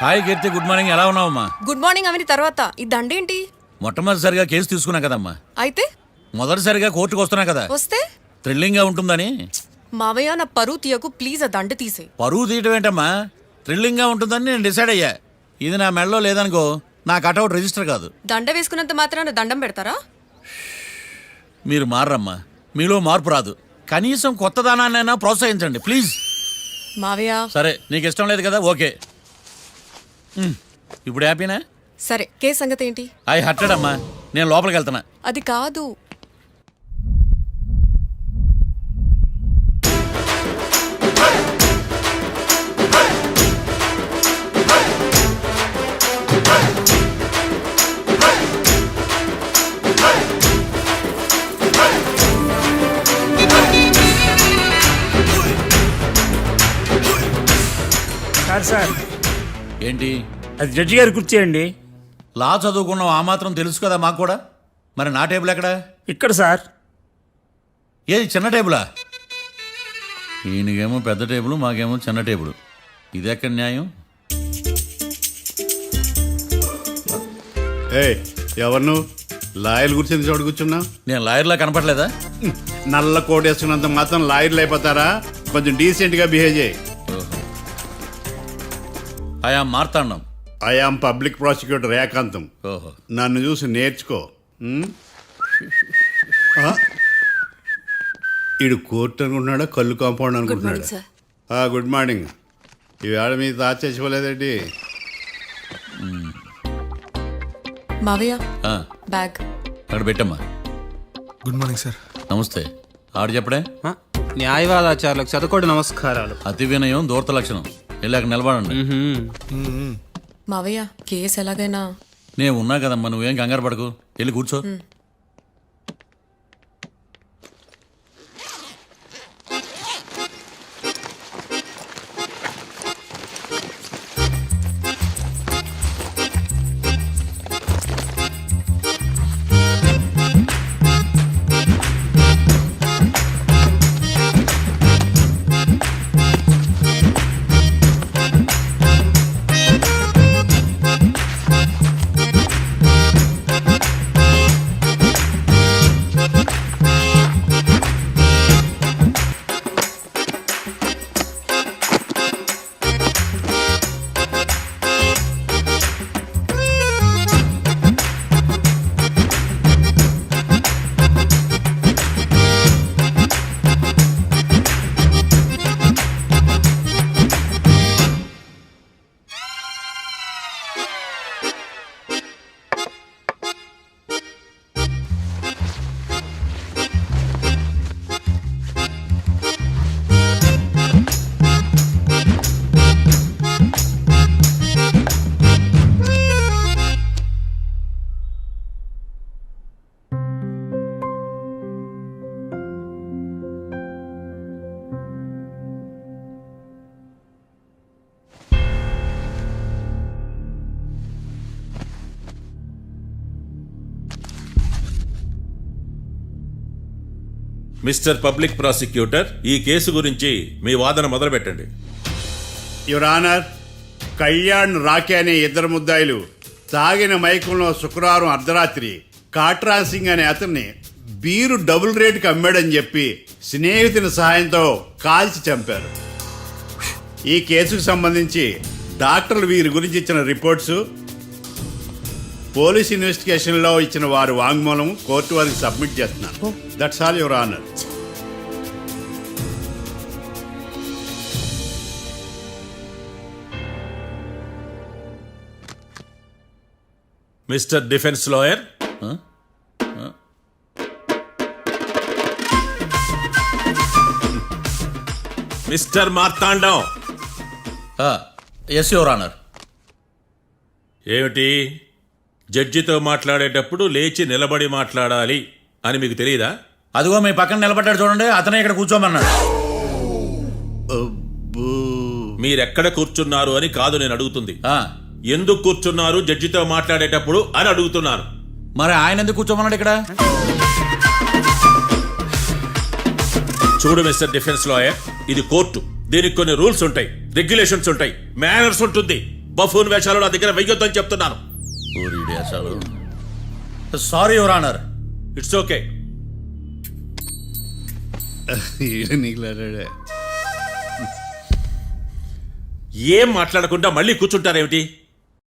Hi కీర్తి, good morning. ఎలా ఉన్నావమ్మా? Good morning అవని తర్వాత ఈ దండేంటి? మొట్టమొదటిసారిగా కేసు తీసుకున్నా కదమ్మా. అయితే మొదటిసారిగా కోర్టుకు వస్తున్నా కదా, వస్తే థ్రిల్లింగ్ గా ఉంటుందని. మావయ్య నా పరువు తీయకు ప్లీజ్, ఆ దండ తీసే. పరువు తీయటం ఏంటమ్మా, థ్రిల్లింగ్ గా ఉంటుందని నేను డిసైడ్ అయ్యా. ఇది నా మెడలో లేదనుకో, నా కటౌట్ రిజిస్టర్ కాదు. దండ వేసుకున్నంత మాత్రాన దండం పెడతారా? మీరు మారమ్మా, మీలో మార్పు రాదు. కనీసం కొత్త దానాన్నైనా ప్రోత్సహించండి ప్లీజ్. మావయ్య సరే, నీకు ఇష్టం లేదు కదా, ఓకే. ఇప్పుడు హ్యాపీనా? సరే, కేసు సంగతి ఏంటి? ఐ హర్టెడ్ అమ్మా, నేను లోపలికి వెళ్తున్నా. అది కాదు. సార్ ఏంటి? అది జడ్జి గారి కుర్చీ అండి. లా చదువుకున్నావు, ఆ మాత్రం తెలుసు కదా మాకు కూడా. మరి నా టేబుల్ ఎక్కడా? ఇక్కడ సార్. ఏది చిన్న టేబులా? ఈయనకేమో పెద్ద టేబుల్, మాకేమో చిన్న టేబుల్. ఇది ఎక్కడ న్యాయం? ఎవరు లాయర్లు కూర్చొని చోటు కూర్చున్నా? నేను లాయర్లా కనపడలేదా? నల్ల కోట్ వేసుకున్నంత మాత్రం లాయర్లు అయిపోతారా? కొంచెం డీసెంట్ గా బిహేవ్ చేయి. ఆయాం మార్తాండం. ఐఆమ్ పబ్లిక్ ప్రాసిక్యూటర్ ఏకాంతం. ఓహో, నన్ను చూసి నేర్చుకో. ఈడు కోర్టు అనుకుంటున్నాడా, కళ్ళు కాంపౌండ్ అనుకుంటున్నాడా? Good morning. ఈవేళ మీ తాత చచ్చిపోలేదండి. మావయ్య ఆ, బ్యాగ్ అక్కడ పెట్టమ్మా. Good morning sir. నమస్తే. ఆడు చెప్పడే. న్యాయవాదాచారులకు చదువుకోండి నమస్కారాలు. అతి వినయం దూరత లక్షణం. వెళ్ళాక నిలబడండి. మావయ్య కేసు ఎలాగైనా. నేను ఉన్నా కదమ్మా, నువ్వేం కంగారు పడకు. వెళ్ళి కూర్చో. మిస్టర్ పబ్లిక్ ప్రాసిక్యూటర్, ఈ కేసు గురించి మీ వాదన మొదలు పెట్టండి. యువర్ ఆనర్, కళ్యాణ్ రాకే అనే ఇద్దరు ముద్దాయిలు తాగిన మైకంలో శుక్రవారం అర్ధరాత్రి కాట్రా సింగ్ అనే అతన్ని బీరు డబుల్ రేటుకి అమ్మాడని చెప్పి స్నేహితుని సహాయంతో కాల్చి చంపారు. ఈ కేసుకు సంబంధించి డాక్టర్లు వీరి గురించి ఇచ్చిన రిపోర్ట్స్, పోలీస్ ఇన్వెస్టిగేషన్లో ఇచ్చిన వారి వాంగ్మూలం కోర్టు వారికి సబ్మిట్ చేస్తున్నాను. That's all your honour. Mister defence lawyer, mister Marthandam. Yes your honour. ఏమిటి, జడ్జితో మాట్లాడేటప్పుడు లేచి నిలబడి మాట్లాడాలి అని మీకు తెలియదా? అదిగో మీ పక్కన నిలబడ్డాడు చూడండి, అతనే ఇక్కడ కూర్చోమన్నాడు. మీరెక్కడ కూర్చున్నారు అని కాదు నేను అడుగుతుంది. ఎందుకు కూర్చున్నారు జడ్జితో మాట్లాడేటప్పుడు అని అడుగుతున్నాను. మరి ఆయన ఎందుకు కూర్చోమన్నాడు ఇక్కడ? చూడు మిస్టర్ డిఫెన్స్ లాయర్, ఇది కోర్టు. దీనికి కొన్ని రూల్స్ ఉంటాయి, రెగ్యులేషన్స్ ఉంటాయి, మేనర్స్ ఉంటుంది. బఫూన్ వేషాలు నా దగ్గర వెయ్యొద్దని చెప్తున్నాను. Sorry your honour. It's okay. ఏం మాట్లాడకుండా మళ్ళీ కూర్చుంటారేమిటి?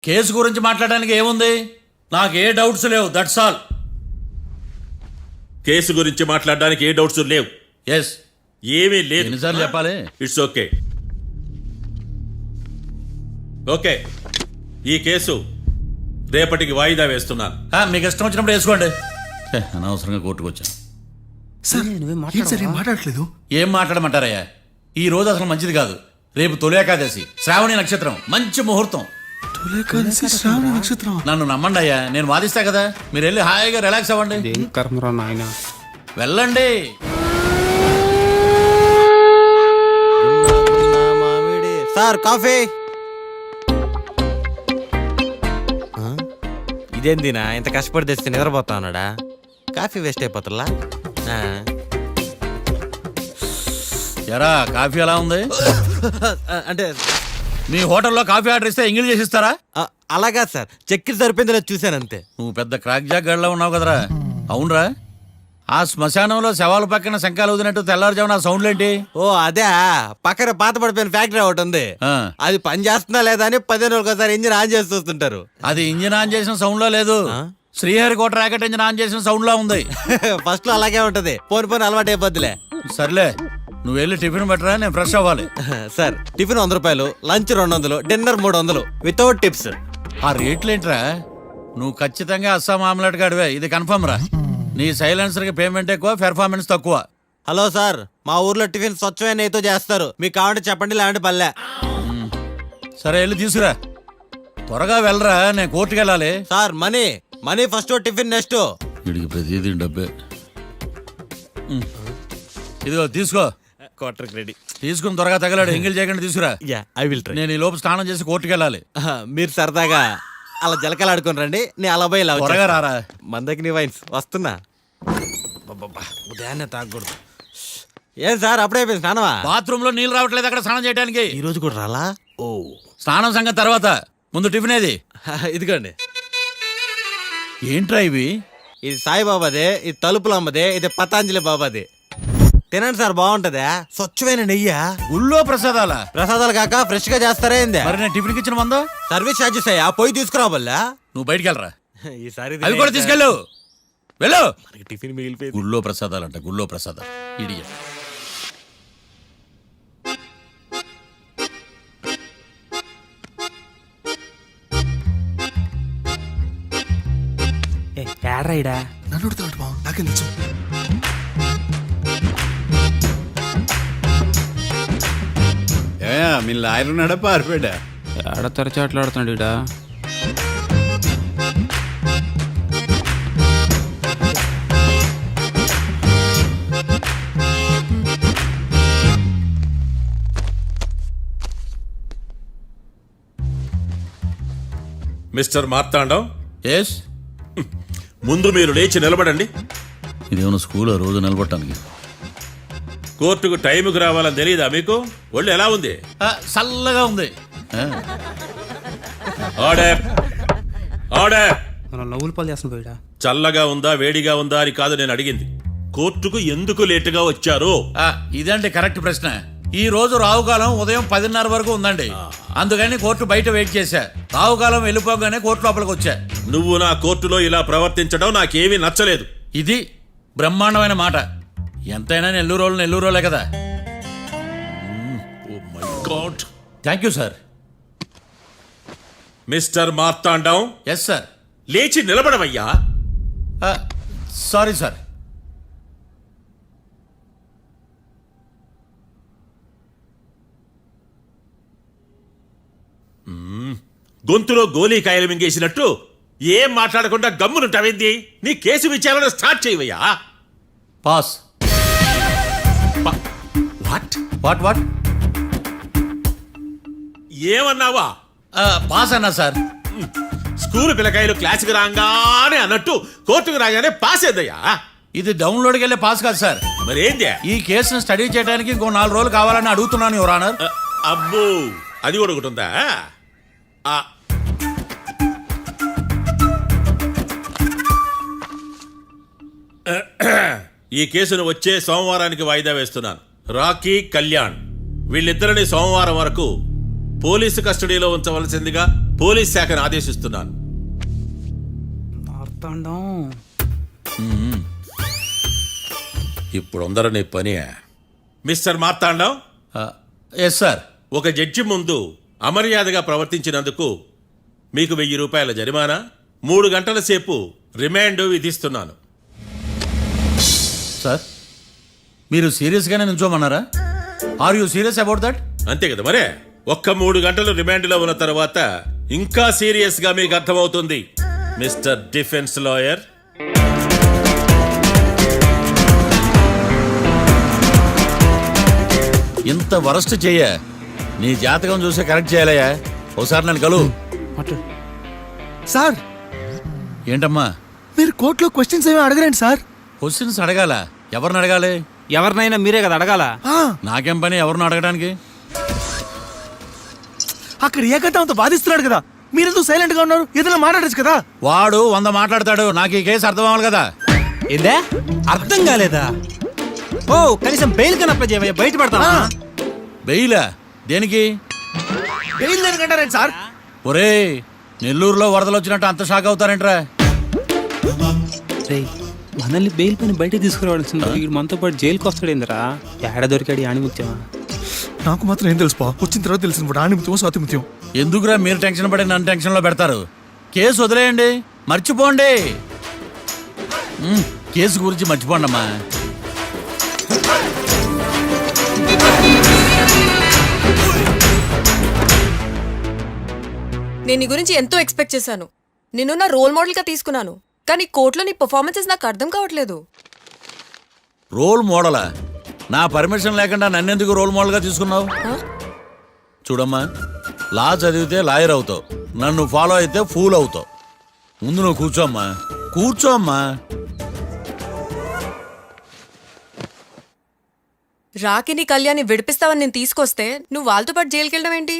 కేసు గురించి మాట్లాడడానికి ఏముంది? నాకు ఏ డౌట్స్ లేవు, దట్స్ ఆల్. కేసు గురించి మాట్లాడడానికి ఏ డౌట్స్ లేవు? ఎస్. ఏమీ లేదు. ఎన్నిసార్లు చెప్పాలి? It's okay. ఓకే, ఈ కేసు రేపటికి వాయిదా వేస్తున్నాను. మీకు ఇష్టం వచ్చినప్పుడు వేసుకోండి. అనవసరంగా కోర్టుకు వచ్చాను. సార్ ఏంటి సార్ ఏం మాట్లాడట్లేదు? ఏం మాట్లాడమంటారయ్యా? ఈ రోజు అసలు మంచిది కాదు. రేపు తొలి ఏకాదశి, శ్రావణి నక్షత్రం, మంచి ముహూర్తం. తొలేకాదశి శ్రావణ నక్షత్రం. నన్ను నమ్మండి అయ్యా, నేను వాదిస్తా కదా. మీరు వెళ్ళి హాయిగా రిలాక్స్ అవ్వండి. కర్మరా నాయన. వెళ్ళండి. Sir coffee. ఇదేందినా ఇంత కష్టపడి తెస్తే నిద్రపోతా ఉన్నాడా? కాఫీ వేస్ట్ అయిపోతుందా? ఎరా కాఫీ ఎలా ఉంది? అంటే మీ హోటల్లో కాఫీ ఆర్డర్ ఇస్తే ఎంగిల్ చేసి ఇస్తారా? అలాగా సార్, చక్కెర సరిపోయింది లేదు చూశానంతే. నువ్వు పెద్ద క్రాక్ జాక్ గడిలో ఉన్నావు కదరా. అవునరా, ఆ శ్మశానంలో శవాల పక్కన శంఖాలు వదినట్టు తెల్లారుజామున ఆ సౌండ్లేంటి? ఓ అదే, పక్కన పాత పడిపోయిన ఫ్యాక్టరీ ఒకటి ఉంది. ఆ. అది పని చేస్తుందా లేదా అని 15 రోజులు ఒకసారి ఇంజిన్ ఆన్ చేసి చూస్తుంటారు. అది ఇంజిన్ ఆన్ చేసిన సౌండ్ లో లేదు, శ్రీహరికోట రాకెట్ ఇంజిన్ ఆన్ చేసిన సౌండ్ లో ఉంది. ఫస్ట్ లో అలాగే ఉంటది, పోని అలవాటు అయిపోద్దిలే. సర్లే, నువ్వు వెళ్ళి టిఫిన్ పెట్టరా, నేను ఫ్రెష్ అవ్వాలి. సార్ టిఫిన్ 100 రూపాయలు, లంచ్ 200, డిన్నర్ 300 వితౌట్ టిప్స్. ఆ రేట్లేంట్రా? నువ్వు ఖచ్చితంగా అస్సాం ఆమ్లెట్ గాడివే, ఇది కన్ఫర్మ్ రా. నీ సైలెన్సర్ కి పేమెంట్ ఎక్కువ, పెర్ఫార్మెన్స్ తక్కువ. హలో సార్, మా ఊర్లో టిఫిన్ స్వచ్ఛమైన నెయ్యితో చేస్తారు. మీకు కావాలంటే చెప్పండి, లేదంటే పల్లె. సరే వెళ్ళి తీసుకురా, త్వరగా వెళ్ళరా, నేను కోర్టుకు వెళ్ళాలి. Sir money first, tiffin next. వీడికి ప్రతిదీ డబ్బే. ఇదిగో తీసుకో. Quarter ready. తీసుకుని త్వరగా తగలాడు, ఎంగిల్ చేయకుండా తీసుకురా. Yeah I will try. నేను ఈ లోపు స్నానం చేసి కోర్టుకు వెళ్ళాలి. మీరు సరదాగా అలా జలకాలు ఆడుకుని రండి, నేను అలా పోయి త్వరగా రారా. మందకి వైన్స్ వస్తున్నా. ఉదయాన్నే తాగకూడదు. ఏం సార్ అప్పుడే అయిపోయింది స్నానమా? బాత్రూమ్ లో నీళ్ళు రావట్లేదు అక్కడ స్నానం చేయడానికి. ఈ రోజు కూడా రాలా? ఓ, స్నానం సంగతి తర్వాత, ముందు టిఫిన్ ఏది? ఇదిగోండి. ఏంట్రా ఇవి? ఇది సాయిబాబాదే, ఇది తలుపులు అమ్మదే, ఇది పతాంజలి బాబాది. తినండి సార్, బాగుంటదా? స్వచ్ఛమైన నెయ్యా. గుళ్ళో ప్రసాదాలా? ప్రసాదాలు కాక ఫ్రెష్ గా చేస్తారా ఏంది? మరి నేను టిఫిన్ ఇచ్చిన మందా? సర్వీస్ ఛార్జెస్ అయ్యా, పోయి తీసుకురాబల్లా. నువ్వు బయటికి వెళ్ళరా. ఈసారి అవి కూడా తీసుకెళ్ళు, వెళ్ళు. టిఫిన్ మిగిలిపోయింది. గుళ్ళో ప్రసాదాలంట, గుళ్ళో ప్రసాదాలు. ఇడియ ఏడ్రాయిడా నన్ను అడుగుతాడు బావ, నాకేం తెలుసు? మీ లాయర్ ఉన్నాడా పారిపోయాడా? ఏడ తెరచాట్లాడుతున్నాడు ఇడా. Mister Marthandam, yes. ముందు మీరు లేచి నిలబడండి. ఇదేమన్నా స్కూల్ రోజు నిలబడటానికి? కోర్టుకు టైంకి రావాలని తెలియదా మీకు? ఒళ్ళు ఎలా ఉంది? చల్లగా ఉంది. Order, order. మనం నవ్వులు పాలు చేస్తున్నా పోయిడా. చల్లగా ఉందా వేడిగా ఉందా అని కాదు నేను అడిగింది, కోర్టుకు ఎందుకు లేటుగా వచ్చారు? ఇదండి కరెక్ట్ ప్రశ్న. ఈ రోజు రావుకాలం ఉదయం 10:30 వరకు ఉందండి, అందుకని కోర్టు బయట వెయిట్ చేశా. రావుకాలం వెళ్ళిపోగానే కోర్టు లోపలికి వచ్చా. నువ్వు నా కోర్టులో ఇలా ప్రవర్తించడం నాకేమీ నచ్చలేదు. ఇది బ్రహ్మాండమైన మాట. ఎంతైనా నెల్లూరోలే కదా. Oh my god. Thank you sir. Mister Marthandam, yes sir. లేచి నిలబడవయ్యా. Sorry sir. గొంతులో గోలీకాయలు మింగేసినట్టు ఏం మాట్లాడకుండా గమ్మునుంటావేంది? నీ కేసు విచారణ స్టార్ట్ చేయవయ్యా. పాస్. What what what? ఏమన్నావా? పాస్ అన్నా సార్. స్కూల్ పిల్లకాయలు క్లాసుకు రాగానే అన్నట్టు కోర్టుకు రాగానే పాస్ ఏందయ్యా? ఇది డౌన్లోడ్కి వెళ్ళే పాస్ కాదు సార్. మరేంది? ఈ కేసును స్టడీ చేయడానికి ఇంకో 4 రోజులు కావాలని అడుగుతున్నాను యువర్ ఆనర్. అబ్బో, అది కూడా ఒకటి ఉందా? ఆ, ఈ కేసును వచ్చే సోమవారానికి వాయిదా వేస్తున్నాను. రాకీ, కళ్యాణ్ వీళ్ళిద్దరిని సోమవారం వరకు పోలీసు కస్టడీలో ఉంచవలసిందిగా పోలీస్ శాఖను ఆదేశిస్తున్నాను. మార్తాండం ఇప్పుడు అందరూ నీ పని. Mister Marthandam, yes sir. ఒక జడ్జి ముందు అమర్యాదగా ప్రవర్తించినందుకు మీకు 1000 రూపాయల జరిమానా, 3 గంటల సేపు రిమాండ్ విధిస్తున్నాను. సార్ మీరు సీరియస్గానే నిల్చోమన్నారా? Are you serious about that? అంతే కదా మరే. ఒక్క 3 గంటలు రిమాండ్లో ఉన్న తర్వాత ఇంకా సీరియస్ గా మీకు అర్థమవుతుంది మిస్టర్ డిఫెన్స్ లాయర్. ఇంత వరస్ట్ చెయ్య నీ జాతకం చూసి కరెక్ట్ చేయాలయ్యా. ఒకసారి నన్ను కలువు. మాట్లాడు. సార్ ఏంటమ్మా మీరు కోర్టులో క్వశ్చన్స్ ఏమీ అడగరండి సార్. క్వశ్చన్స్ అడగాల? ఎవరిని అడగాలి? ఎవరినైనా మీరే కదా అడగాల. ఆ, నాకేం పని ఎవరిని అడగడానికి? అక్కడ ఏకతాంతో బాధిస్తున్నాడు కదా, మీరెందుకు సైలెంట్ గా ఉన్నారు? ఏదైనా మాట్లాడచ్చు కదా. వాడు 100 మాట్లాడతాడు. నాకు ఈ కేసు అర్థం అవ్వాలి కదా. ఏందే అర్థం కాలేదా? ఓ కనీసం బెయిల్ కన్నా అప్లై చేయవయ్యా, బయట పడతావా? బెయిలా? దేనికి? బెయిల్ దేనికంటారండి సార్? ఒరే నెల్లూరులో వరదలు వచ్చినట్టు అంత షాక్ అవుతారేంట్రా? రేయ్, మనల్ని బెయిల్ పని బయట తీసుకురావాల్సింది వీడు మనతో పాటు జైలుకి వస్తాడేందిరా? ఏడ దొరికాడు ఆణిముత్యమా? నాకు మాత్రం ఏం తెలుసు పా, వచ్చిన తర్వాత తెలిసిన ఆణిముత్యం స్వాతిముత్యం. ఎందుకురా మీరు టెన్షన్ పడి నన్ను టెన్షన్లో పెడతారు? కేసు వదిలేయండి, మర్చిపోండి. కేసు గురించి మర్చిపోండి అమ్మా. నేను నీ గురించి ఎంతో ఎక్స్పెక్ట్ చేశాను. నిన్ను నా రోల్ మోడల్గా తీసుకున్నాను. కానీ కోర్టులో నీ పర్ఫార్మెన్సెస్ నాకు అర్థం కావట్లేదు. రోల్ మోడలా? నా పర్మిషన్ లేకుండా నన్నెందుకు రోల్ మోడల్గా తీసుకున్నావు? ఆ? చూడమ్మా, లా చదివితే లాయర్ అవుతావు, నన్ను ఫాలో అయితే ఫూల్ అవుతావు. ముందు నువ్వు కూర్చోమ్మా, కూర్చోమ్మా. రాకిని కళ్యాణ్ని విడిపిస్తావని నేను తీసుకొస్తే నువ్వు వాళ్ళతో పాటు జైలుకి వెళ్ళడం ఏంటి?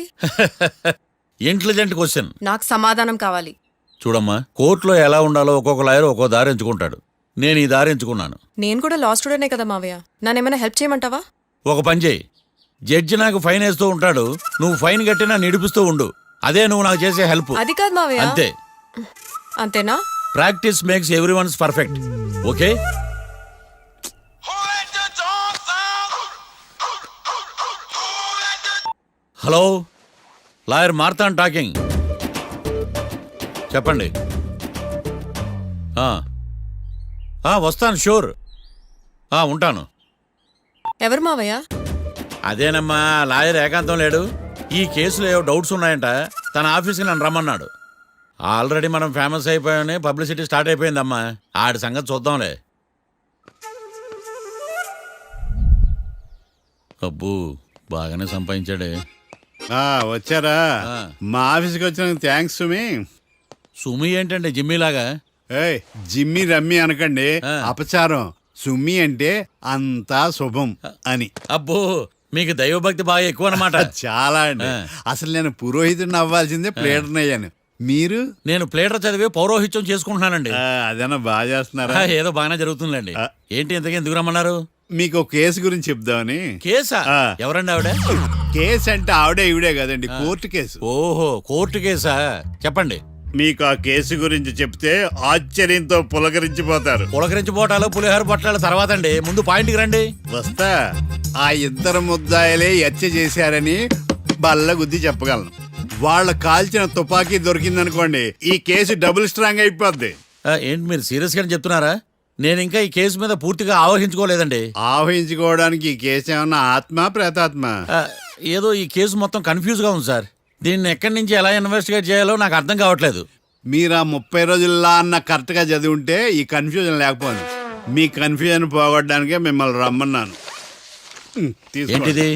Intelligent question. నాకు సమాధానం కావాలి. చూడమ్మా, కోర్టులో ఎలా ఉండాలో ఒక్కొక్క లాయర్ ఒక్కో దారి ఎంచుకుంటాడు. నేను ఈ దారి ఎంచుకున్నాను. నేను కూడా లా స్టూడెంటే కదా మావయ్య, నన్నేమైనా హెల్ప్ చేయమంటావా? ఒక పని చేయి, జడ్జి నాకు ఫైన్ వేస్తూ ఉంటాడు, నువ్వు ఫైన్ కట్టినా నిడిపిస్తూ ఉండు. అదే నువ్వు నాకు చేసే హెల్ప్. అది కాదు మావయ్య. అంతే. అంతేనా? Practice makes everyone's perfect. Okay. Hello, lawyer Marthan talking. చెప్పండి. వస్తాను, షూర్. ఉంటాను. ఎవరు మావయ్య? అదేనమ్మా, లాయర్ ఏకాంతం లేడు. ఈ కేసులో ఏవో డౌట్స్ ఉన్నాయంట, తన ఆఫీస్కి నన్ను రమ్మన్నాడు. ఆల్రెడీ మనం ఫేమస్ అయిపోయామని పబ్లిసిటీ స్టార్ట్ అయిపోయిందమ్మా. ఆడి సంగతి చూద్దాంలే. అబ్బు, బాగానే సంపాదించాడే. వచ్చారా? ఆ. మా ఆఫీస్కి వచ్చినందుకు థ్యాంక్స్ సుమి. సుమి ఏంటంటే జిమ్మీలాగా? ఏయ్, జిమ్మి రమ్మి అనకండి, ఆ. అపచారం. సుమి అంటే అంతా శుభం అని. అబ్బో, మీకు దైవభక్తి బాగా ఎక్కువ అన్నమాట. చాలా అండి. ఆ. అసలు నేను పురోహితుడిని అవ్వాల్సిందే, ప్లేడర్ని అయ్యాను. మీరు? నేను ప్లేటర్ చదివి పౌరోహిత్యం చేసుకుంటున్నానండి. అదేనా బాగా చేస్తున్నారా? ఏదో బాగానే జరుగుతుందండి. ఆ. ఏంటి ఇంతకీ ఎందుకు రమ్మన్నారు? మీకు ఒక కేసు గురించి చెప్దామని. కేసా? ఆ. ఎవరండి ఆవిడ? కేసు అంటే ఆవిడే ఈవిడే కదండి, కోర్టు కేసు. ఓహో, కోర్టు కేసా? చెప్పండి. మీకు ఆ కేసు గురించి చెప్తే ఆశ్చర్యంతో పులకరించిపోతారు. పులకరించిపోవటాలు పులిహోర పొట్టాలు తర్వాత అండి, ముందు పాయింట్కి రండి. వస్తా. ఆ ఇద్దరు ముద్దాయలే హత్య చేశారని బల్ల గుద్ది చెప్పగలను. వాళ్ళ కాల్చిన తుపాకీ దొరికిందనుకోండి, ఈ కేసు డబుల్ స్ట్రాంగ్ అయిపోద్ది. ఏంటి మీరు సీరియస్ గానే చెప్తున్నారా? నేను ఇంకా ఈ కేసు మీద పూర్తిగా ఆవహించుకోలేదండి. ఆవహించుకోవడానికి ఈ కేసు ఏమన్నా ఆత్మ ప్రేతాత్మ? ఏదో ఈ కేసు మొత్తం కన్ఫ్యూజ్ గా ఉంది సార్. దీన్ని ఎక్కడి నుంచి ఎలా ఇన్వెస్టిగేట్ చేయాలో నాకు అర్థం కావట్లేదు. మీరు ఆ 30 రోజుల్లో అన్న కరెక్ట్ గా చదివి ఉంటే ఈ కన్ఫ్యూజన్ లేకపోయింది. మీ కన్ఫ్యూజన్ పోగొట్టడానికే మిమ్మల్ని రమ్మన్నాను. తీసుకోండి. ఏంటిది?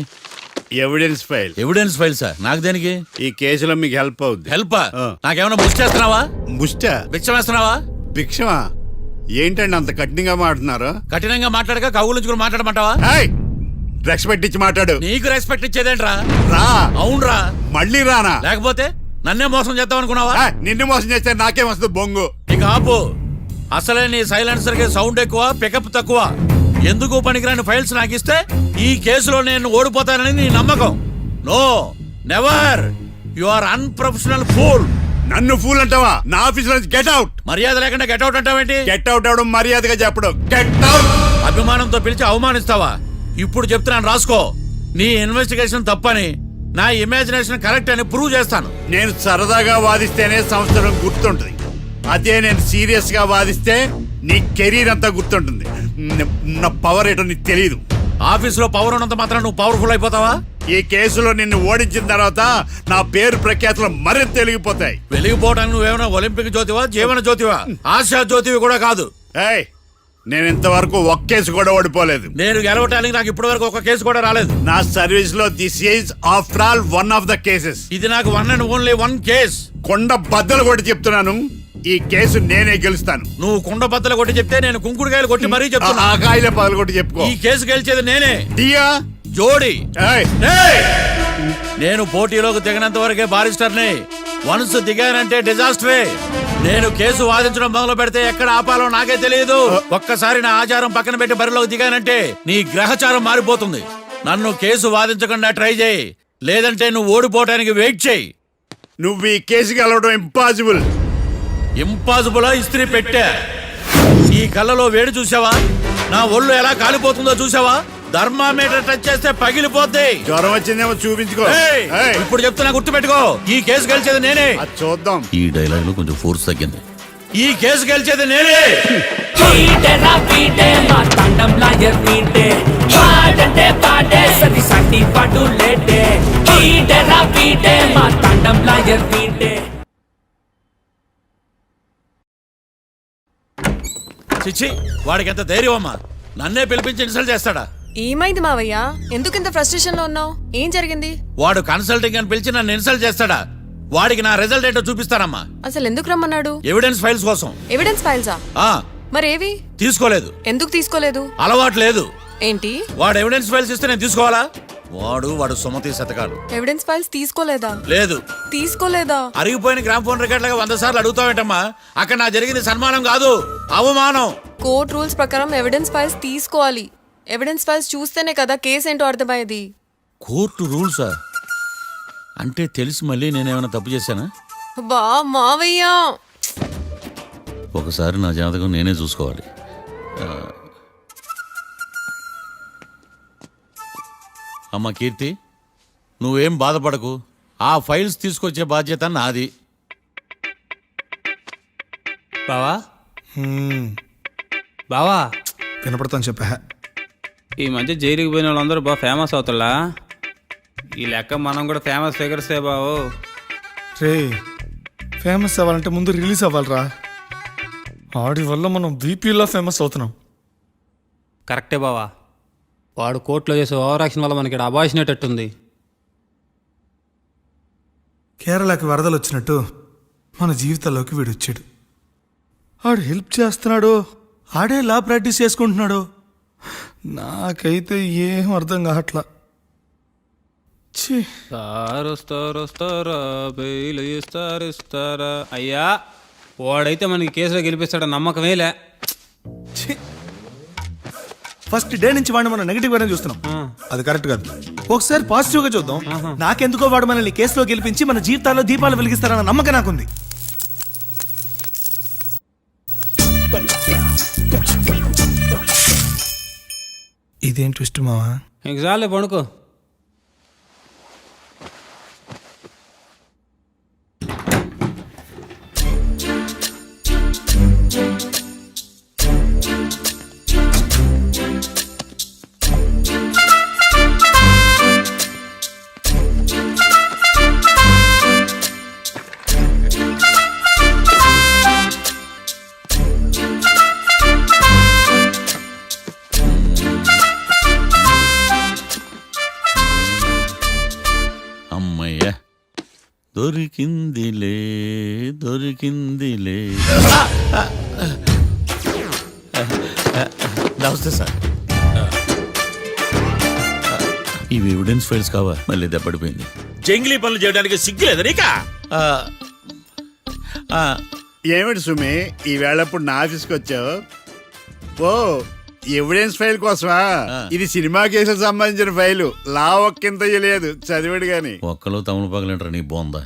Evidence file. Evidence file sir? నాకు దేనికి? ఈ కేసులో మీకు హెల్ప్ అవుద్ది. హెల్ప్? ఆ. నాకేమైనా బుక్ చేస్తున్నావా? ముష్ట భిక్షం వేస్తున్నావా? భిక్షమా? ఏంటండి అంత కఠినంగా మాట్లాడుతున్నారు? కఠినంగా మాట్లాడక కవులుంచుకుని మాట్లాడమంటావా? రెస్పెక్ట్ ఇచ్చి మాట్లాడు. నీకు రెస్పెక్ట్ ఇచ్చేదేంట్రా? రా. అవునరా. మళ్ళీ రానా? లేకపోతే నన్నే మోసం చేద్దాం అనుకున్నావా? నిన్ను మోసం చేస్తే నాకేం వస్తుంది బొంగు? ఇక ఆపు. అసలే నీ సైలెన్సర్ కి సౌండ్ ఎక్కువ, పికప్ తక్కువ. ఎందుకు పనికిరాని ఫైల్స్ నాకు ఇస్తే ఈ కేసులో నేను ఓడిపోతానని నీ నమ్మకం. No, never. You are unprofessional fool. నన్ను ఫూల్ అంటావా? నా ఆఫీస్ నుంచి గెట్ అవుట్. మర్యాద లేకుండా గెట్ అవుట్ అంటావేంటి? గెట్ అవుట్ అవడం మర్యాదగా చెప్పడం. Get out. అభిమానంతో పిలిచి అవమానిస్తావా? ఇప్పుడు చెప్తున్నాను రాసుకో. నీ ఇన్వెస్టిగేషన్ తప్పని, నా ఇమాజినేషన్ కరెక్ట్ అని ప్రూవ్ చేస్తాను. నేను సరదాగా వాదిస్తేనే సంవత్సరం గుర్తుంటుంది. అదే నేను సీరియస్ గా వాదిస్తే నీ కెరీర్ అంతా గుర్తుంటుంది. నా పవర్ ఏంటో నీకు తెలియదు. ఆఫీసులో పవర్ ఉన్నంత మాత్రం నువ్వు పవర్ఫుల్ అయిపోతావా? ఈ కేసులో నిన్ను ఓడించిన తర్వాత నా పేరు ప్రఖ్యాతులు మరింత తెలిగిపోతాయి. వెలిగిపోవడానికి నువ్వేమైనా ఒలింపిక్ జ్యోతివా, జీవన జ్యోతివా? ఆశా జ్యోతివి కూడా కాదు. ఏయ్, నేను ఇంతవరకు ఒక్క కేసు కూడా ఓడిపోలేదు. నేను గెలవటానికి నాకు ఇప్పటి వరకు ఒక కేసు కూడా రాలేదు. నా సర్వీస్ లో this is after all one of the cases. ఇది నాకు one and only one case. కొండ బద్దలు కూడా చెప్తున్నాను, ఈ కేసు నేనే గెలుస్తాను. నువ్వు కుండ బద్దలు కొట్టి చెప్తే నేను కుంకుడుకాయలు కొట్టి మరీ చెప్తున్నా. ఆ కాయలే పగలు కొట్టి చెప్పుకో. ఈ కేసు గెలిచేది నేనే. దియా జోడి. ఏయ్, ఏయ్! నేను పోటీలోకి దిగినంత వరకే బారిస్టర్ని. వన్స్ దిగానంటే డిజాస్టరే. నేను కేసు వాదించడం మొదలు పెడితే ఎక్కడ ఆపాలో నాకే తెలియదు. ఒక్కసారి నా ఆచారం పక్కన పెట్టి బరిలోకి దిగానంటే నీ గ్రహచారం మారిపోతుంది. నన్ను కేసు వాదించకుండా ట్రై చేయి, లేదంటే నువ్వు ఓడిపోవటానికి వెయిట్ చేయి. నువ్వు ఈ కేసు గెలవడం ఇంపాసిబుల్. ఇంపాసిబుల్ ఇస్త్రీ పెట్టా. ఈ కళ్ళలో వేడి చూసావా? నా ఒళ్ళు ఎలా కాలిపోతుందో చూసావా? థర్మామీటర్ టచ్ చేస్తే పగిలిపోద్ది. జ్వరం వచ్చిందేమో చూపించుకో. ఏయ్! ఏయ్, ఇప్పుడు చెప్తున్నా, గుర్తు పెట్టుకో. ఈ కేసు గెలిచేది నేనే. అది చూద్దాం. ఈ డైలాగ్ లో కొంచెం ఫోర్స్ తగ్గింది. ఈ కేసు గెలిచేది నేనే. పీటేరా పీటే మా తండం లాయర్ పీటే పాడంటే పాడే సది సాటి పాటు లేటే పీటేరా పీటే మా తండం లాయర్ పీటే. చిచ్చి, వాడికి ఎంత ధైర్యం అమ్మా! నన్నే పిలిపించి ఇన్సల్ట్ చేస్తాడా? ఏమైంది మావయ్య? ఎందుకు ఇంత ఫ్రస్ట్రేషన్ లో ఉన్నావు? ఏం జరిగింది? వాడు కన్సల్టింగ్ అని పిలిచి నన్ను ఇన్సల్ట్ చేస్తాడా? వాడికి నా రిజల్ట్ ఏంటో చూపిస్తానమ్మా. అసలు ఎందుకు రమ్మన్నాడు? ఎవిడెన్స్ ఫైల్స్ కోసం. ఎవిడెన్స్ ఫైల్సా? ఆ మరేవి? తీసుకోలేదు. ఎందుకు తీసుకోలేదు? అలవాటు లేదు. ఏంటి? వాడు ఎవిడెన్స్ ఫైల్స్ ఇస్తే నేను తీసుకోవాలా? వాడు సుమతి శతకాలు. ఎవిడెన్స్ ఫైల్స్ తీసుకోలేదా? లేదు. తీసుకోలేదా? అరిగిపోయిన గ్రామ్ ఫోన్ రికార్డులుగా 100 సార్లు అడుగుతావేంటమ్మా? అక్కడ నా జరిగింది సన్మానం కాదు, అవమానం. కోర్ట్ రూల్స్ ప్రకారం ఎవిడెన్స్ ఫైల్స్ తీసుకోవాలి. ఎవిడెన్స్ ఫైల్స్ చూస్తేనే కదా కేసు ఏంటో అర్థమయ్యేది. కోర్టు రూల్సా? అంటే తెలిసి మళ్ళీ నేనేమైనా తప్పు చేశానా? బా మావయ్య, ఒకసారి నా జాతకం నేనే చూసుకోవాలి. అమ్మ కీర్తి, నువ్వేం బాధపడకు. ఆ ఫైల్స్ తీసుకొచ్చే బాధ్యత నాది. బావా బావా, వినపడతాను చెప్పా. ఈ మధ్య జైలుకి పోయిన వాళ్ళందరూ బాగా ఫేమస్ అవుతారా? ఈ లెక్క మనం కూడా ఫేమస్ ఫిగర్సే బావు. రే, ఫేమస్ అవ్వాలంటే ముందు రిలీజ్ అవ్వాలిరా. ఆడి వల్ల మనం బీపీలో ఫేమస్ అవుతున్నాం. కరెక్టే బావా. వాడు కోర్టులో చేసే ఓవర్ యాక్షన్ వల్ల మనకి అబాయిసినట్టుంది. కేరళకి వరదలు వచ్చినట్టు మన జీవితాల్లోకి వీడు వచ్చాడు. ఆడు హెల్ప్ చేస్తున్నాడు, ఆడే లా ప్రాక్టీస్ చేసుకుంటున్నాడు. నాకైతే ఏం అర్థం కావట్లా. ఛీ, వస్తారా బెయిల్ ఇస్తారా? అయ్యా, వాడైతే మనకి కేసులో గెలిపిస్తాడ నమ్మకమేలే. ఛీ. ఫస్ట్ డే నుంచి వాడిని మనం నెగిటివ్ గానే చూస్తున్నాం. అది కరెక్ట్ కాదు. ఒకసారి పాజిటివ్ గా చూద్దాం. నాకెందుకో వాడు మనల్ని కేసులో గెలిపించి మన జీవితాల్లో దీపాలు వెలిగిస్తారన్న నమ్మకం నాకుంది. ఇదేం ట్విస్ట్ మావా? ఇంక చాలే పడుకో. అమ్మయ్య, దొరికిందిలే దొరికిందిలే. నమస్తే సార్. ఇవి ఎవిడెన్స్ ఫైల్స్ కావా? మళ్ళీ దెబ్బడిపోయింది. జంగిలీ పనులు చేయడానికి సిగ్గులేదు నీకా? ఆ, ఆ, ఏమిటి సుమి ఈ వేళప్పుడు నా ఆఫీస్కి వచ్చావు? ఓ ఎవిడెన్స్ ఫైల్ కోసమా? ఇది సినిమా కేసులకు సంబంధించిన ఫైలు. లా ఒక్కింత లేదు, చదివాడు గాని. ఒక్కలో తమను పగలంటారా నీ బోందా?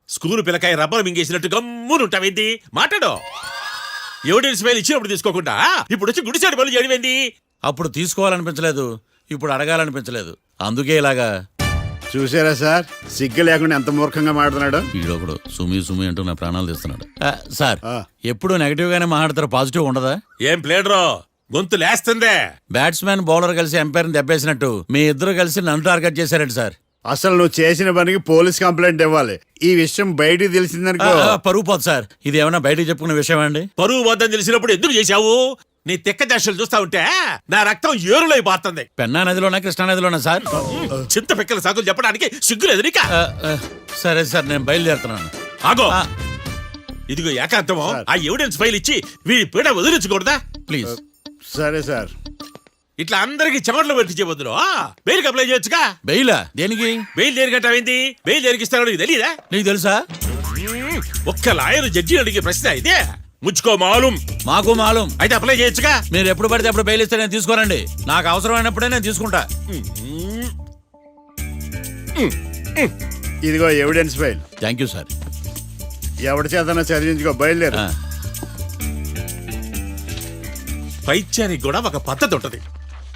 School పిల్లకాయ rubber మింగేసినట్టు గమ్మునుంటావేంటి? మాట్లాడు. ఎవిడెన్స్ ఫైల్ ఇచ్చినప్పుడు తీసుకోకుండా ఇప్పుడు వచ్చి గుడిసాడు పనులు చేయడమేంటి? అప్పుడు తీసుకోవాలనిపించలేదు, ఇప్పుడు అడగాలనిపించలేదు, అందుకే ఇలాగా. చూసారా సార్, సిగ్గు లేకుండా ఎంత మూర్ఖంగా మాట్లాడుతున్నాడు. వీడొకడు సుమి సుమి అంటూ నా ప్రాణాలు తీస్తున్నాడు. సార్, ఆ. ఎప్పుడు నెగటివ్ గానే మాట్లాడతారు, పాజిటివ్ ఉండదా? ఏం ప్లేడరో గొంతు లేస్తుందే. బ్యాట్స్మెన్ బౌలర్ కలిసి ఎంపైర్ని దెబ్బేసినట్టు మీ ఇద్దరు కలిసి నన్ను టార్గెట్ చేశారండి సార్. అసలు నువ్వు చేసిన పనికి పోలీస్ కంప్లైంట్ ఇవ్వాలి. ఈ విషయం బయటికి తెలిసిందనుకో పరువు పోదు సార్. ఇది ఏమైనా బయటికి చెప్పుకునే విషయం అండి? పరువు వద్దని తెలిసినప్పుడు ఎందుకు చేశావు? నీ తెక్క దశలు చూస్తా ఉంటే నా రక్తం ఏరులై పారుతుంది. పెన్నా నదిలోనా కృష్ణా నదిలోనా సార్? చింత పిక్కల సాకులు చెప్పడానికి సిగ్గులేదు నీక? సరే సార్, నేను బయలుదేరుతున్నాను. ఆగో, ఆ, ఇదిగో ఏకాంతమో ఆ ఎవిడెన్స్ ఫైల్ ఇచ్చి వీడి పీడ వదిలించకూడదా? ప్లీజ్. సరే సార్. ఇట్లా అందరికి చెమటలు పెట్టించే బదులు బెయిల్కి అప్లై చేయొచ్చుగా. బెయిలా? దేనికి? బెయిల్ దేనికంటావేంది? బెయిల్ దేనికిస్తారో నీకు తెలియదా? నీకు తెలుసా? ఒక్క లాయర్ జడ్జి అడిగే ప్రశ్న అయితే ముచ్చుకో మాలూం. మాకు మాలూం. అయితే అప్లై చేయొచ్చుగా. మీరు ఎప్పుడు పడితే అప్పుడు బెయిల్ ఇస్తే నేను తీసుకోనండి. నాకు అవసరమైనప్పుడే నేను తీసుకుంటా. ఇదిగో evidence file. Thank you sir. ఎవరి చేతనా చదివించుకో, బయలుదేరు. పైత్యానికి కూడా ఒక పద్ధతి ఉంటది,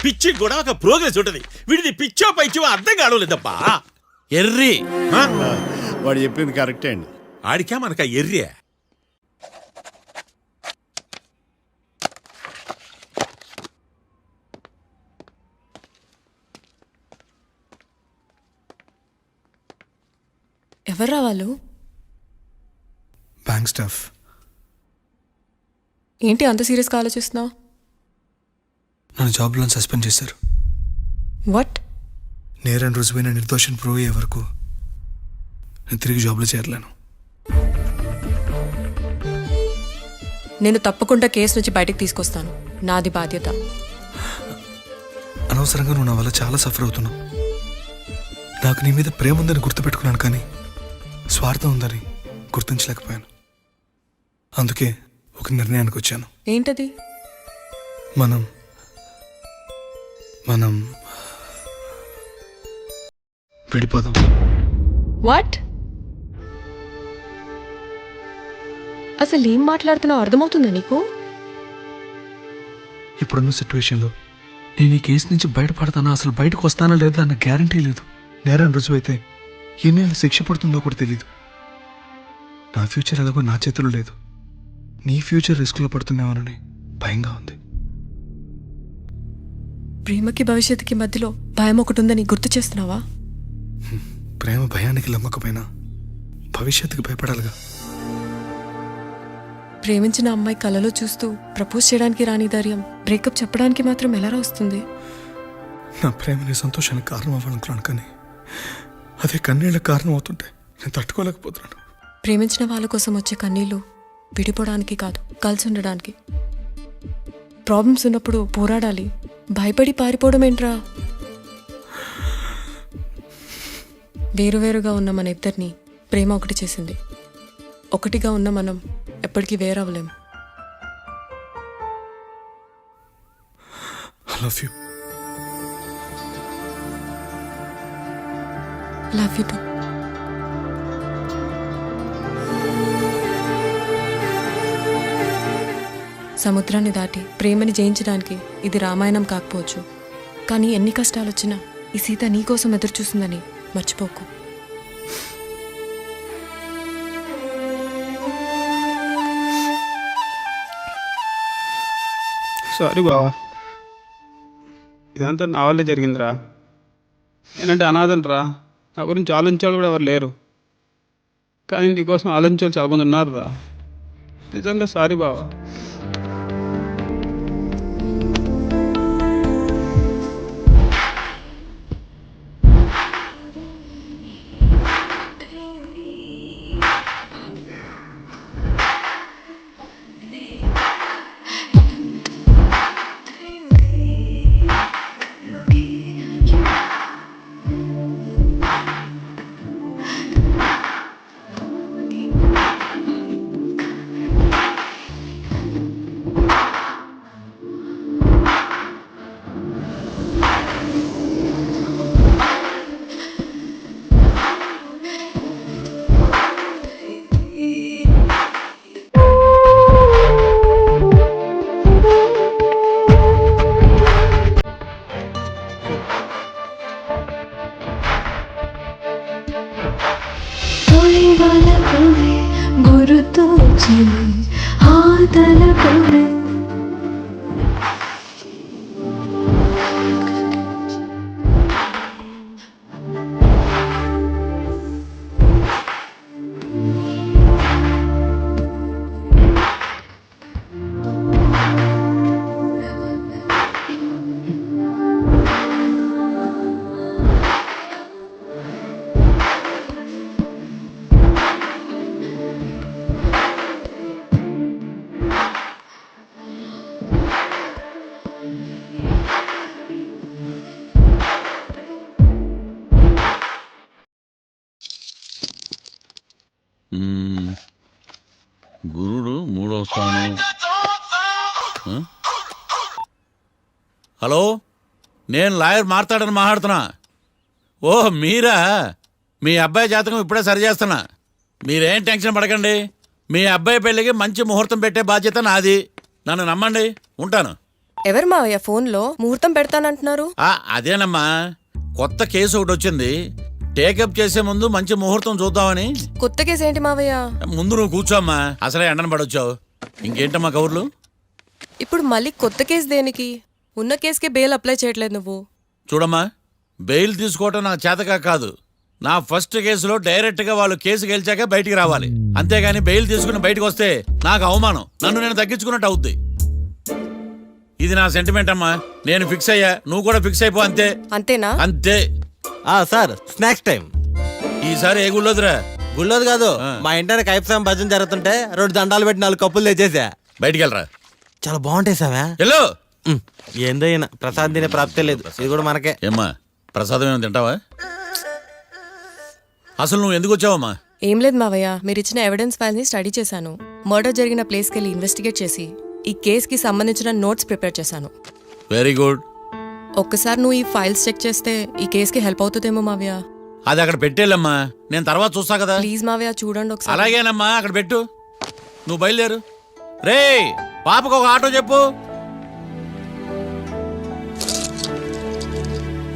పిచ్చికి కూడా ఒక ప్రోగ్రెస్ ఉంటది. వీడిది పిచ్చో పైచో అర్థం కావలేదప్పా. ఎర్రి. ఆ? వాడు చెప్పింది కరెక్టే అండి. ఆడికా మనక ఎర్రే. ఎవర్రా వాళ్ళు? Bank staff. ఏంటి అంత సీరియస్గా ఆలోచిస్తున్నావు? నన్ను జాబ్లో సస్పెండ్ చేశారు. వాట్? నేరం రుజువైన నిర్దోషం ప్రూవ్ అయ్యే వరకు నేను తిరిగి జాబ్లో చేరలేను. నేను తప్పకుండా కేసు నుంచి బయటకు తీసుకొస్తాను, నాది బాధ్యత. అనవసరంగా నువ్వు నా వల్ల చాలా సఫర్ అవుతున్నావు. నాకు నీ మీద ప్రేమ ఉందని గుర్తుపెట్టుకున్నాను, కానీ స్వార్థం ఉందని గుర్తించలేకపోయాను. అందుకే ఒక నిర్ణయానికి వచ్చాను. ఏంటది? మనం మనం విడిపోదాం. వాట్? అసలు ఏం మాట్లాడుతున్నావు అర్థమవుతుందా నీకు? ఇప్పుడున్న సిచ్యువేషన్లో నేను ఈ కేసు నుంచి బయటపడతానా, అసలు బయటకు వస్తానా లేదా అన్న గ్యారంటీ లేదు. నేరం రుజువైతే ఎన్నేళ్ళు శిక్ష పడుతుందో కూడా తెలీదు. నా ఫ్యూచర్ ఎలాగో నా చేతుల్లో లేదు. నీ ఫ్యూచర్ రిస్క్లో పడుతున్నామని భయంగా ఉంది. ప్రేమకి భవిష్యత్తుకి మధ్యలో భయం ఒకటి ఉందని గుర్తు చేస్తున్నావా? ప్రేమ భయానికి లమ్మకపోయినా భవిష్యత్తుకి భయపడాలిగా. ప్రేమించిన అమ్మాయి కలలో చూస్తూ ప్రపోజ్ చేయడానికి రాని ధైర్యం బ్రేకప్ చెప్పడానికి మాత్రం ఎలా వస్తుంది? నా ప్రేమని సంతోషానికి కారణం అవ్వాలనుకున్నాను, కానీ అదే కన్నీళ్ళకి కారణం అవుతుంటే నేను తట్టుకోలేకపోతున్నాను. ప్రేమించిన వాళ్ళ కోసం వచ్చే కన్నీళ్ళు విడిపోవడానికి కాదు, కలిసి ఉండడానికి. ప్రాబ్లమ్స్ ఉన్నప్పుడు పోరాడాలి, భయపడి పారిపోవడం ఏంట్రా? వేరువేరుగా ఉన్న మన ఇద్దరిని ప్రేమ ఒకటి చేసింది. ఒకటిగా ఉన్న మనం ఎప్పటికీ వేరవ్వలేం. I love you. Love you to. సముద్రాన్ని దాటి ప్రేమని జయించడానికి ఇది రామాయణం కాకపోవచ్చు, కానీ ఎన్ని కష్టాలు వచ్చినా ఈ సీత నీకోసం ఎదురు చూస్తుందని మర్చిపోకు. సారీ బావా, ఇదంతా నా వల్లే జరిగిందిరా. నేనంటే అనాథనరా, నా గురించి ఆలోచించాలి కూడా ఎవరు లేరు. కానీ నీకోసం ఆలోచించాలి చాలా మంది ఉన్నారు రా. నిజంగా సారీ బావా. ఫోను హలో, నేను లాయర్ మాట్లాడుతున్నా. ఓ మీరా? మీ అబ్బాయి జాతకం ఇప్పుడే సరి చేస్తున్నా. మీరేం టెన్షన్ పడకండి. మీ అబ్బాయి పెళ్ళికి మంచి ముహూర్తం పెట్టే బాధ్యత నాది. నన్ను నమ్మండి. ఉంటాను. ఎవరు మావయ్య ఫోన్లో ముహూర్తం పెడతానంటున్నారు? అదేనమ్మా, కొత్త కేసు ఒకటి వచ్చింది. టేకప్ చేసే ముందు మంచి ముహూర్తం చూద్దామని. కొత్త కేసు ఏంటి మావయ్య? ముందు నువ్వు కూర్చోమ్మా, అసలే ఎండను పడొచ్చావు. ఇంకేంటమ్మా కబుర్లు? ఇప్పుడు మళ్ళీ కొత్త కేసు దేనికి? ఉన్న కేసుకే బెయిల్ అప్లై చేయట్లేదు నువ్వు. చూడమ్మా, బెయిల్ తీసుకోవటం నాకు చేతకా కాదు. నా ఫస్ట్ కేసులో డైరెక్ట్గా వాళ్ళు కేసు గెలిచాక బయటికి రావాలి. అంతేగాని బెయిల్ తీసుకుని బయటకు వస్తే నాకు అవమానం. నన్ను నేను తగ్గించుకున్నట్టు అవుద్ది. ఇది నా సెంటిమెంట్ అమ్మా. నేను ఫిక్స్ అయ్యా, నువ్వు కూడా ఫిక్స్ అయిపో. అంతే. అంతేనా? అంతే. Sir snacks time. ఈసారి ఏ గుళ్ళోదిరా? గుళ్ళోది కాదు, మా ఇంటానికి కైప్సాం భజన జరుగుతుంటే 2 దండాలు పెట్టి 4 కప్పులు తెచ్చేసా. బయటికి వెళ్ళరా. చాలా బాగుంటాయి సామే. ఎల్లో ఏందో ఈయన ప్రసాద్ తినే ప్రాప్తే లేదు. ఇది కూడా మనకే. ఏమ్మా, ప్రసాదం ఏమైనా తింటావా? అసలు నువ్వు ఎందుకు వచ్చావమ్మా? ఏం లేదు మావయ్య, మీరు ఇచ్చిన ఎవిడెన్స్ ఫైల్స్ ని స్టడీ చేశాను. మర్డర్ జరిగిన ప్లేస్కి వెళ్ళి ఇన్వెస్టిగేట్ చేసి ఈ కేసుకి సంబంధించిన నోట్స్ ప్రిపేర్ చేశాను. Very good. ఒక్కసారి నువ్వు ఈ ఫైల్స్ చెక్ చేస్తే ఈ కేసుకి హెల్ప్ అవుతుందేమో మావయ్య. అది అక్కడ పెట్టేళ్ళమ్మా, నేను తర్వాత చూస్తా కదా. ప్లీజ్ మావయ్య చూడండి ఒకసారి. అలాగేనమ్మా, అక్కడ పెట్టు. నువ్వు బయలుదేరు. రే పాపకు ఒక ఆటో చెప్పు.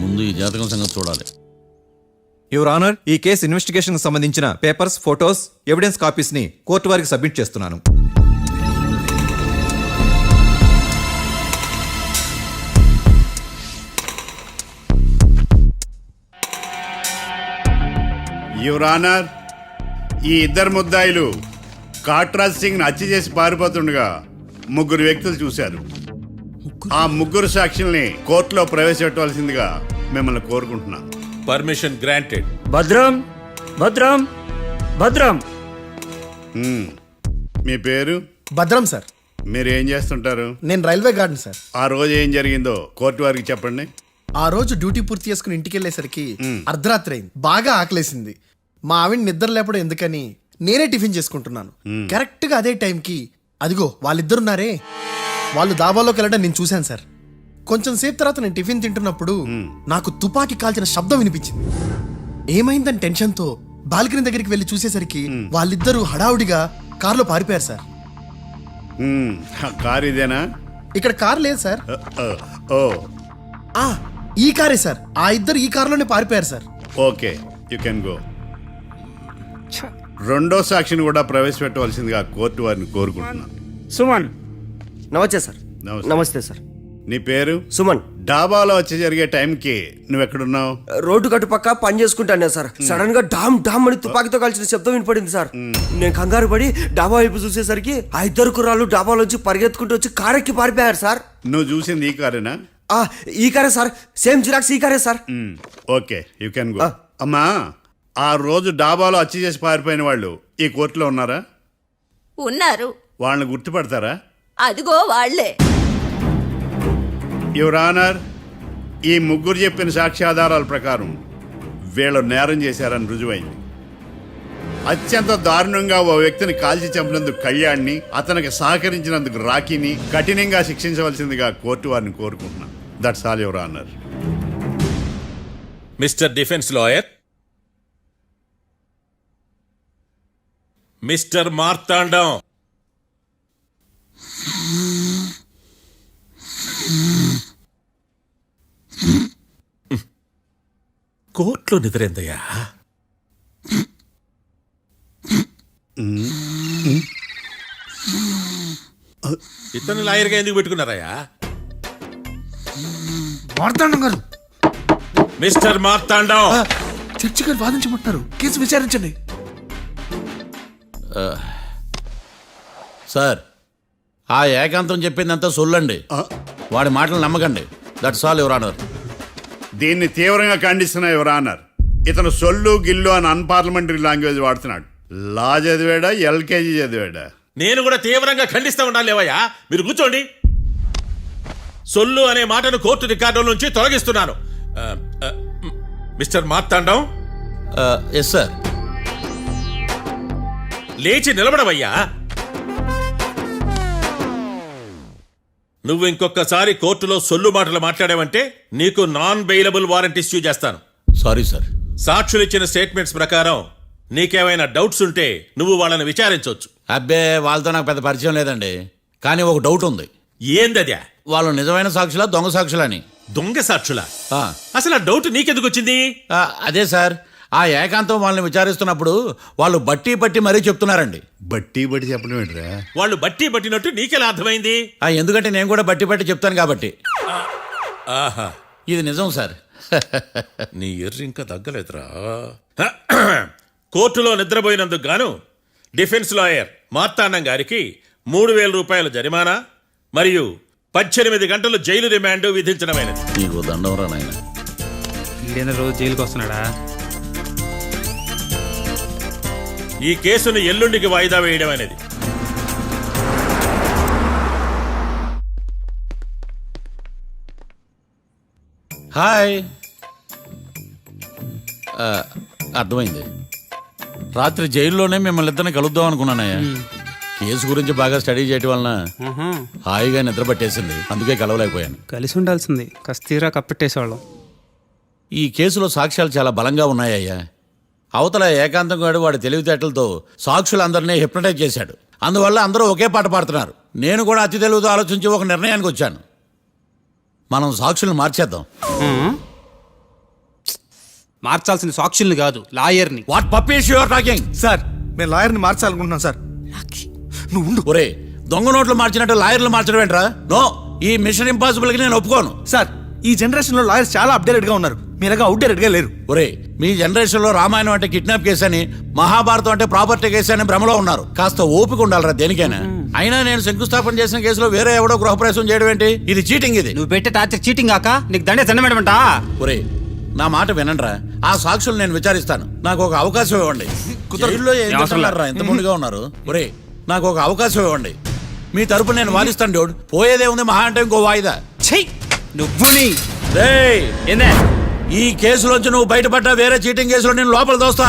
ముందు ఈ జాతకం సంగతి చూడాలి. యువర్ ఆనర్, ఈ కేసు ఇన్వెస్టిగేషన్ సంబంధించిన పేపర్స్, ఫోటోస్, ఎవిడెన్స్ కాపీస్ ని కోర్టు వారికి సబ్మిట్ చేస్తున్నాను. యువర్ ఆనర్, ఈ ఇద్దరు ముద్దాయిలు కాట్రాజ్ సింగ్ హత్య చేసి పారిపోతుండగా 3 వ్యక్తులు చూశారు. ఆ 3 సాక్షుల్ని కోర్టులో ప్రవేశపెట్టవలసిందిగా మిమ్మల్ని కోరుకుంటున్నాను. Permission granted. భద్రం భద్రం భద్రం. మీ పేరు? భద్రం సార్. మీరు ఏం చేస్తుంటారు? నేను రైల్వే గార్డెన్ సార్. ఆ రోజు ఏం జరిగిందో కోర్టు వారికి చెప్పండి. ఆ రోజు డ్యూటీ పూర్తి చేసుకుని ఇంటికి వెళ్ళేసరికి అర్ధరాత్రి అయింది. బాగా ఆకలేసింది. మా ఆవిడ నిద్ర లేపడం ఎందుకని నేనే టిఫిన్ చేసుకుంటున్నాను. కరెక్ట్ గా అదే టైంకి అదిగో వాళ్ళిద్దరున్నారే, వాళ్ళు దాబాలోకి వెళ్ళడం నేను చూశాను సార్. కొంచెం సేపు తర్వాత నేను టిఫిన్ తింటున్నప్పుడు నాకు తుపాకీ కాల్చిన శబ్దం వినిపించింది. ఏమైందని టెన్షన్తో బాల్కనీ దగ్గరికి వెళ్ళి చూసేసరికి వాళ్ళిద్దరూ హడావుడిగా కారులో పారిపోయారు సార్. కారు ఇదేనా? ఇక్కడ కార్ లేదు సార్. ఓ, ఈ కారే సార్. ఆ ఇద్దరు ఈ కారులోనే పారిపోయారు sir. Okay, you can go. రెండో సాక్షిని కూడా ప్రవేశపెట్టవలసిందిగా కోర్టు వారిని కోరుకుంటున్నాను. సుమన్. నమస్తే సార్. నమస్తే సార్. నీ పేరు? సుమన్. డాబాలో వచ్చి జరిగే టైంకి నువ్వెక్కడున్నావు? రోడ్డు కట్టు పక్క పని చేసుకుంటాను సార్. సడన్ గా డామ్ డామ్ అని తుపాకీతో కాల్చిన శబ్దం వినపడింది సార్. నేను కంగారు పడి డాబా వైపు చూసేసరికి ఆ 2 కుర్రాళ్ళు డాబాలోంచి పరిగెత్తుకుంటూ వచ్చి కారెక్కి పారిపోయారు సార్. నువ్వు చూసింది ఈ కారేనా? ఈ కారే సార్. సేమ్ జిరాక్స్ ఈ కారే sir. Okay, you can go. అమ్మా, ఆ రోజు డాబాలో హత్య చేసి పారిపోయిన వాళ్ళు ఈ కోర్టులో ఉన్నారా? ఉన్నారు. వాళ్ళని గుర్తుపడతారా? అదిగో వాళ్లే. యువర్ ఆనర్, ఈ 3 చెప్పిన సాక్ష్యాధారాల ప్రకారం వీళ్ళు నేరం చేశారని రుజువైంది. అత్యంత దారుణంగా ఓ వ్యక్తిని కాల్చి చంపినందుకు కళ్యాణ్ని, అతనికి సహకరించినందుకు రాకీని కఠినంగా శిక్షించవలసిందిగా కోర్టు వారిని కోరుకుంటున్నాను. That's all your honour. Mister defence lawyer, mister Marthandam, కోర్టులో నిద్రేందయ్యా? ఇతను లాయర్గా ఎందుకు పెట్టుకున్నారయ్యా? మార్తాండం గారు. మిస్టర్ మార్తాండం, చర్చి గారు వాదించమంటున్నారు. కేసు విచారించండి. సార్, ఆ ఏకాంతం చెప్పిందంతా సొల్లండి. వాడి మాటలు నమ్మకండి. That's all your honour. దీన్ని తీవ్రంగా ఖండిస్తున్నా యువర్ ఆనర్. ఇతను సొల్లు గిల్లు అని అన్పార్లమెంటరీ లాంగ్వేజ్ వాడుతున్నాడు. లా చదివాడా, ఎల్కేజీ చదివాడా? నేను కూడా తీవ్రంగా ఖండిస్తా ఉండాలి. లేవయ్యా, మీరు కూర్చోండి. సొల్లు అనే మాటను కోర్టు రికార్డుల నుంచి తొలగిస్తున్నాను. Mister Marthandam, yes sir. లేచి నిలబడవయ్యా. నువ్వు ఇంకొకసారి కోర్టులో సొల్లు మాటలు మాట్లాడావంటే నీకు నాన్ బెయిలబుల్ వారెంట్ ఇష్యూ చేస్తాను. Sorry sir. సాక్షులు ఇచ్చిన స్టేట్మెంట్స్ ప్రకారం నీకేమైనా డౌట్స్ ఉంటే నువ్వు వాళ్ళని విచారించవచ్చు. అబ్బే వాళ్ళతో నాకు పెద్ద పరిచయం లేదండి. కానీ ఒక డౌట్ ఉంది. ఏందద్యా? వాళ్ళు నిజమైన సాక్షులా దొంగ సాక్షులని? దొంగ సాక్షులా? ఆ, అసలు ఆ డౌట్ నీకెందుకు వచ్చింది? అదే సార్, ఆ ఏకాంతం వాళ్ళని విచారిస్తున్నప్పుడు వాళ్ళు బట్టి పట్టి మరీ చెప్తున్నారండి. బట్టి బట్టి చెప్పడం ఏంట్రా? వాళ్ళు బట్టి పట్టినట్టు నీకెలా అర్థమైంది? ఎందుకంటే నేను కూడా బట్టి పట్టి చెప్తాను కాబట్టి. ఆహా, ఇది నిజం సార్. నీ ఎర్రి ఇంకా తగ్గలేదురా. కోర్టులో నిద్రపోయినందుకు గాను డిఫెన్స్ లాయర్ మార్తాండం గారికి 3,000 రూపాయల జరిమానా మరియు 18 గంటలు జైలు రిమాండ్ విధించడమైనది. నీకు దండం రా నాయన. ఈడేనా రోజు జైలుకి వస్తున్నాడా? ఈ కేసును ఎల్లుండికి వాయిదా వేయడం అనేది. హాయ్. అర్థమైంది. రాత్రి జైల్లోనే మిమ్మల్ని ఇద్దరిని కలుద్దాం అనుకున్నానయ్యా. కేసు గురించి బాగా స్టడీ చేయటం వలన హాయిగా నిద్ర పట్టేసింది, అందుకే కలవలేకపోయాను. కలిసి ఉండాల్సింది, కస్తీరా కప్పెట్టేసేవాళ్ళం. ఈ కేసులో సాక్ష్యాలు చాలా బలంగా ఉన్నాయ్యా. అవతల ఏకాంతం గాడు వాడి తెలివితేటలతో సాక్షులందరినీ హిప్నటైజ్ చేశాడు. అందువల్ల అందరూ ఒకే పాట పాడుతున్నారు. నేను కూడా అతి తెలివితో ఆలోచించి ఒక నిర్ణయానికి వచ్చాను. మనం సాక్షులను మార్చేద్దాం. మార్చాల్సిన సాక్షుల్ని కాదు, లాయర్ని. What puppies you are talking? Sir మేము లాయర్ని మార్చాలనుకుంటున్నాం సార్. నువ్వు ఉండు. ఒరే, దొంగ నోట్లు మార్చినట్టు లాయర్లు మార్చడం ఏంట్రా? నో, ఈ మిషన్ ఇంపాసిబుల్ కి నేను ఒప్పుకోను. సార్ ఈ జనరేషన్ లో లాయర్స్ చాలా అప్డేటెడ్ గా ఉన్నారు, మీరుగా అవుట్డేటెడ్ గా లేరు. ఒరే, మీ జనరేషన్ లో రామాయణం అంటే కిడ్నాప్ కేసు అని, మహాభారతం అంటే ప్రాపర్టీ కేసు అని భ్రమలో ఉన్నారు. కాస్త ఓపిక ఉండాలరా దేనికైనా. అయినా నేను శంకుస్థాపన చేసిన కేసులో వేరే ఎవడో గృహప్రవేశం చేయడం ఏంటి? ఇది చీటింగ్. ఇది నువ్వు పెట్టే టార్చర్ చీటింగ్ కాక నీకు దండే దండమేడమంటా? ఒరే, నా మాట వినండిరా. ఆ సాక్షులు నేను విచారిస్తాను. నాకు ఒక అవకాశం ఇవ్వండి. జైల్లో ఏం చేస్తున్నారా ఇంత ముందుగా ఉన్నారు? ఒరే, నాకు ఒక అవకాశం ఇవ్వండి. మీ తరపు నేను వాదిస్తాను. డోడ్ పోయేదే ఉంది, మహా అంటే ఇంకో వాయిదా. నువ్వు ఏందే ఈ కేసులోంచి నువ్వు బయటపడ్డా వేరే చీటింగ్ కేసులో నేను లోపల దోస్తా.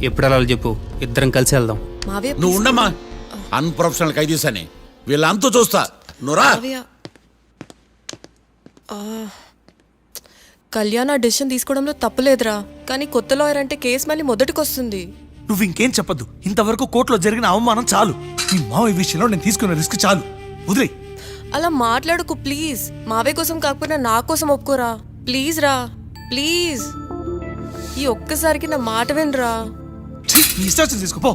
ఎప్పుడు అలా చెప్పు, ఇద్దరం కలిసి వెళ్దాం. మావయ్య నువ్వు ఉండమ్మా. అన్ప్రొఫెషనల్ ఖైదీస్ అని వీళ్ళంతా చూస్తా. నువ్వురా. మావయ్య, కళ్యాణ్ ఆ డెసిషన్ తీసుకోవడంలో తప్పులేదురా. కానీ కొత్త లాయర్ అంటే కేసు మళ్ళీ మొదటికి వస్తుంది. నువ్వు ఇంకేం చెప్పొద్దు. ఇంతవరకు కోర్టులో జరిగిన అవమానం చాలు. మీ మావయ్య విషయంలో నేను తీసుకున్న రిస్క్ చాలు, వదిలే. అలా మాట్లాడుకు ప్లీజ్. మావయ్య కోసం కాకపోయినా నా కోసం ఒప్పుకోరా ప్లీజ్ రా, ప్లీజ్. ఈ ఒక్కసారికి నా మాట వినరా. నీ ఇష్టం తీసుకోపో.